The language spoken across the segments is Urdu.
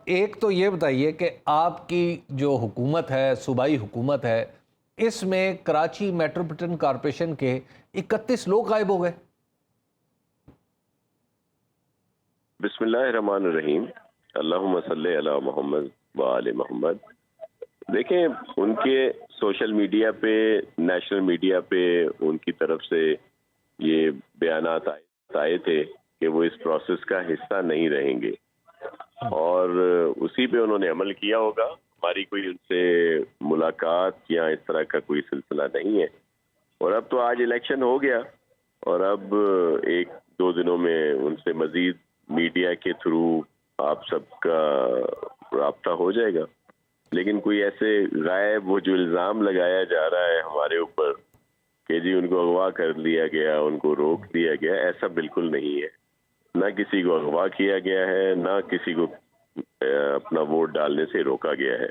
ایک تو یہ بتائیے کہ آپ کی جو حکومت ہے، صوبائی حکومت ہے، اس میں کراچی میٹروپولیٹن کارپوریشن کے 31 لوگ غائب ہو گئے۔ بسم اللہ الرحمن الرحیم، اللہم صلی علی محمد و آل محمد۔ دیکھیں، ان کے سوشل میڈیا پہ، نیشنل میڈیا پہ ان کی طرف سے یہ بیانات آئے تھے کہ وہ اس پروسیس کا حصہ نہیں رہیں گے، اور اسی پہ انہوں نے عمل کیا ہوگا۔ ہماری کوئی ان سے ملاقات یا اس طرح کا کوئی سلسلہ نہیں ہے، اور اب تو آج الیکشن ہو گیا، اور اب ایک دو دنوں میں ان سے مزید میڈیا کے تھرو آپ سب کا رابطہ ہو جائے گا۔ لیکن کوئی ایسے غائب وہ جو الزام لگایا جا رہا ہے ہمارے اوپر کہ جی ان کو اغوا کر لیا گیا، ان کو روک دیا گیا، ایسا بالکل نہیں ہے۔ نہ کسی کو اغوا کیا گیا ہے، نہ کسی کو اپنا ووٹ ڈالنے سے روکا گیا ہے۔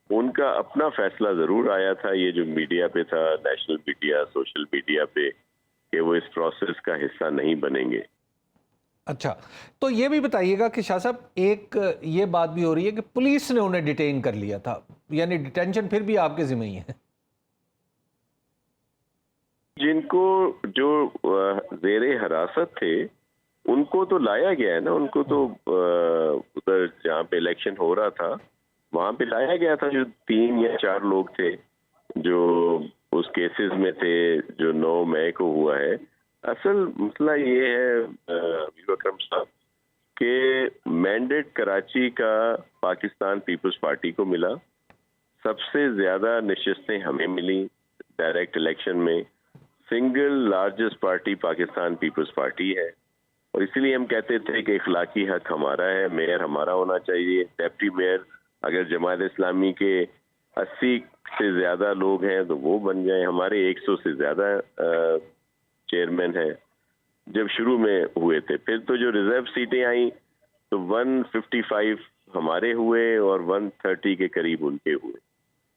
ان کا اپنا فیصلہ ضرور آیا تھا، یہ جو میڈیا پہ تھا، نیشنل میڈیا، سوشل میڈیا پہ، کہ وہ اس پروسیس کا حصہ نہیں بنیں گے۔ اچھا، تو یہ بھی بتائیے گا کہ شاہ صاحب ایک یہ بات بھی ہو رہی ہے کہ پولیس نے انہیں ڈیٹین کر لیا تھا، یعنی ڈیٹینشن پھر بھی آپ کے ذمہ ہی ہے۔ جن کو جو زیر حراست تھے ان کو تو لایا گیا ہے نا، ان کو تو ادھر جہاں پہ الیکشن ہو رہا تھا وہاں پہ لایا گیا تھا، جو 3 یا 4 لوگ تھے جو اس کیسز میں تھے جو 9 مئی کو ہوا ہے۔ اصل مسئلہ یہ ہے ابو اکرم صاحب کہ مینڈیٹ کراچی کا پاکستان پیپلز پارٹی کو ملا، سب سے زیادہ نشستیں ہمیں ملی ڈائریکٹ الیکشن میں، single largest party Pakistan peoples party ہے، اور اسی لیے ہم کہتے تھے کہ اخلاقی حق ہمارا ہے، میئر ہمارا ہونا چاہیے، ڈیپٹی میئر اگر جماعت اسلامی کے 80 سے زیادہ لوگ ہیں تو وہ بن جائیں، ہمارے 100 سے زیادہ چیئرمین ہیں جب شروع میں ہوئے تھے۔ پھر تو جو ریزرو سیٹیں آئیں تو 155 ہمارے ہوئے اور 130 کے قریب ان کے ہوئے۔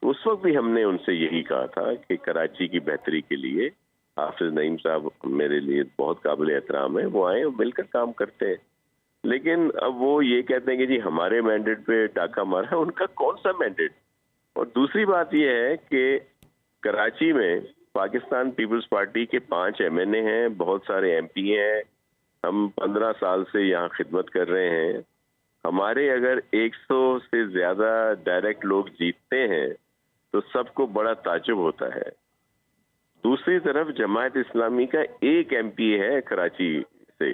اس وقت بھی ہم نے ان سے یہی کہا تھا کہ کراچی کی بہتری کے لیے حافظ نعیم صاحب میرے لیے بہت قابل احترام ہے، وہ آئیں اور مل کر کام کرتے ہیں۔ لیکن اب وہ یہ کہتے ہیں کہ جی ہمارے مینڈیٹ پہ ڈاکہ مارا ہے، ان کا کون سا مینڈیٹ؟ اور دوسری بات یہ ہے کہ کراچی میں پاکستان پیپلز پارٹی کے 5 MNA ہیں، بہت سارے MP ہیں، ہم 15 سال سے یہاں خدمت کر رہے ہیں۔ ہمارے اگر 100 سے زیادہ ڈائریکٹ لوگ جیتتے ہیں تو سب کو بڑا تعجب ہوتا ہے۔ دوسری طرف جماعت اسلامی کا 1 MP ہے کراچی سے،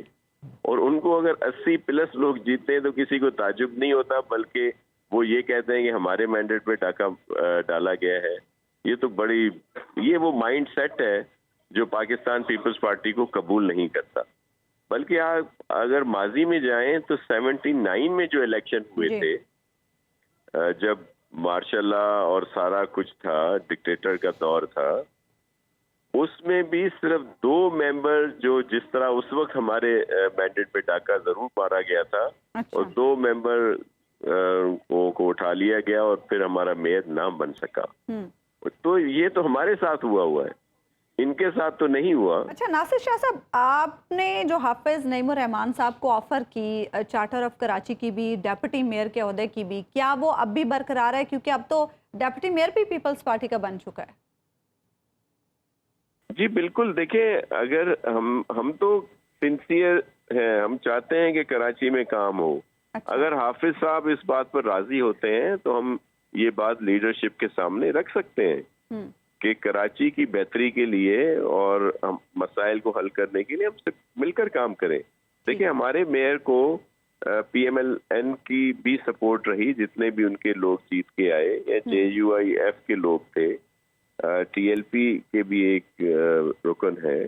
اور ان کو اگر 80+ لوگ جیتے ہیں تو کسی کو تعجب نہیں ہوتا، بلکہ وہ یہ کہتے ہیں کہ ہمارے مینڈیٹ پہ ڈاکہ ڈالا گیا ہے۔ یہ تو یہ وہ مائنڈ سیٹ ہے جو پاکستان پیپلز پارٹی کو قبول نہیں کرتا۔ بلکہ آپ اگر ماضی میں جائیں تو 79 میں جو الیکشن ہوئے تھے، جب مارشاء اللہ اور سارا کچھ تھا، ڈکٹیٹر کا دور تھا، اس میں بھی صرف 2 ممبر جو جس طرح اس وقت ہمارے مینڈیٹ پہ ڈاکہ ضرور مارا گیا تھا، اور 2 ممبر کو اٹھا لیا گیا اور پھر ہمارا میئر نہ بن سکا۔ تو یہ تو ہمارے ساتھ ہوا ہے، ان کے ساتھ تو نہیں ہوا۔ اچھا ناصر شاہ صاحب، آپ نے جو حافظ نعیم الرحمان صاحب کو آفر کی چارٹر آف کراچی کی بھی، ڈیپٹی میئر کے عہدے کی بھی، کیا وہ اب بھی برقرار ہے؟ کیونکہ اب تو ڈیپٹی میئر بھی پیپلز پارٹی کا بن چکا ہے۔ جی بالکل، دیکھیں اگر ہم تو سنسیئر ہیں، ہم چاہتے ہیں کہ کراچی میں کام ہو۔ اگر حافظ صاحب اس بات پر راضی ہوتے ہیں تو ہم یہ بات لیڈرشپ کے سامنے رکھ سکتے ہیں کہ کراچی کی بہتری کے لیے اور مسائل کو حل کرنے کے لیے ہم سے مل کر کام کریں۔ دیکھیں ہمارے میئر کو PMLN کی بھی سپورٹ رہی، جتنے بھی ان کے لوگ جیت کے آئے، یا JUIF کے لوگ تھے، TLP کے بھی ایک رکن ہے،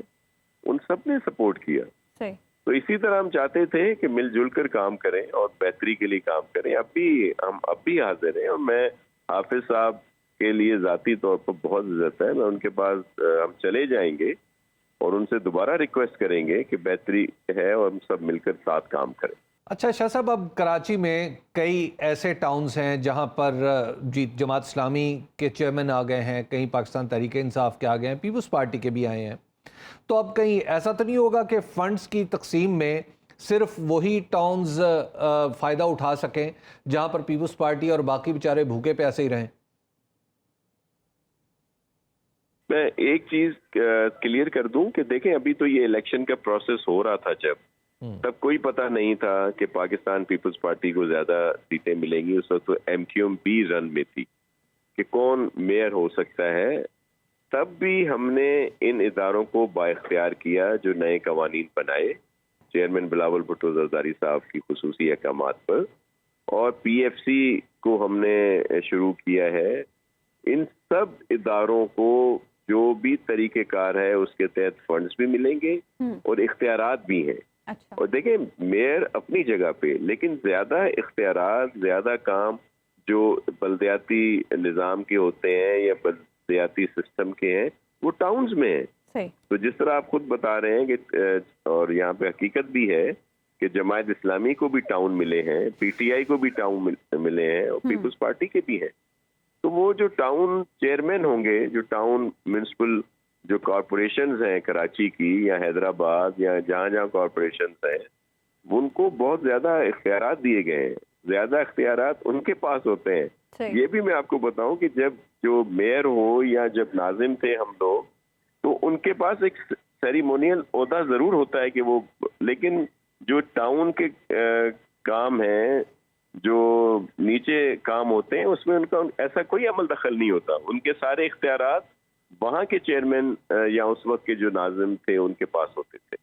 ان سب نے سپورٹ کیا۔ تو اسی طرح ہم چاہتے تھے کہ مل جل کر کام کریں اور بہتری کے لیے کام کریں۔ ہم اب بھی حاضر ہیں، اور میں حافظ صاحب کے لیے ذاتی طور پر بہت عزت ہے، میں ان کے پاس ہم چلے جائیں گے اور ان سے دوبارہ ریکویسٹ کریں گے کہ بہتری ہے اور ہم سب مل کر ساتھ کام کریں۔ اچھا شاہ صاحب، اب کراچی میں کئی ایسے ٹاؤنز ہیں جہاں پر جماعت اسلامی کے چیئرمین آ گئے ہیں، کہیں پاکستان تحریک انصاف کے آ گئے ہیں، پیپلز پارٹی کے بھی آئے ہیں، تو اب کہیں ایسا تو نہیں ہوگا کہ فنڈز کی تقسیم میں صرف وہی ٹاؤنز فائدہ اٹھا سکیں جہاں پر پیپلز پارٹی اور باقی بیچارے بھوکے پیاسے ہی رہیں؟ میں ایک چیز کلیئر کر دوں کہ دیکھیں ابھی تو یہ الیکشن کا پروسیس ہو رہا تھا، جب تب کوئی پتہ نہیں تھا کہ پاکستان پیپلز پارٹی کو زیادہ سیٹیں ملیں گی. اس وقت تو ایم کیو ایم بھی رن میں تھی کہ کون میئر ہو سکتا ہے. تب بھی ہم نے ان اداروں کو بااختیار کیا جو نئے قوانین بنائے چیئرمین بلاول بھٹو زرداری صاحب کی خصوصی احکامات پر، اور پی ایف سی کو ہم نے شروع کیا ہے. ان سب اداروں کو جو بھی طریقہ کار ہے اس کے تحت فنڈز بھی ملیں گے اور اختیارات بھی ہیں. اور دیکھیں میئر اپنی جگہ پہ، لیکن زیادہ اختیارات، زیادہ کام جو بلدیاتی نظام کے ہوتے ہیں یا بلدیاتی سسٹم کے ہیں وہ ٹاؤنز میں ہیں. تو جس طرح آپ خود بتا رہے ہیں کہ اور یہاں پہ حقیقت بھی ہے کہ جماعت اسلامی کو بھی ٹاؤن ملے ہیں، پی ٹی آئی کو بھی ٹاؤن ملے ہیں اور پیپلز پارٹی کے بھی ہیں. تو وہ جو ٹاؤن چیئرمین ہوں گے، جو ٹاؤن میونسپل جو کارپوریشنز ہیں کراچی کی یا حیدرآباد یا جہاں جہاں کارپوریشنز ہیں، ان کو بہت زیادہ اختیارات دیے گئے ہیں. زیادہ اختیارات ان کے پاس ہوتے ہیں. یہ بھی میں آپ کو بتاؤں کہ جب جو میئر ہو یا جب ناظم تھے ہم لوگ، تو ان کے پاس ایک سیریمونیل عہدہ ضرور ہوتا ہے کہ وہ، لیکن جو ٹاؤن کے کام ہیں، جو نیچے کام ہوتے ہیں، اس میں ان کا ایسا کوئی عمل دخل نہیں ہوتا. ان کے سارے اختیارات وہاں کے چیئرمین یا اس وقت کے جو ناظم تھے ان کے پاس ہوتے تھے.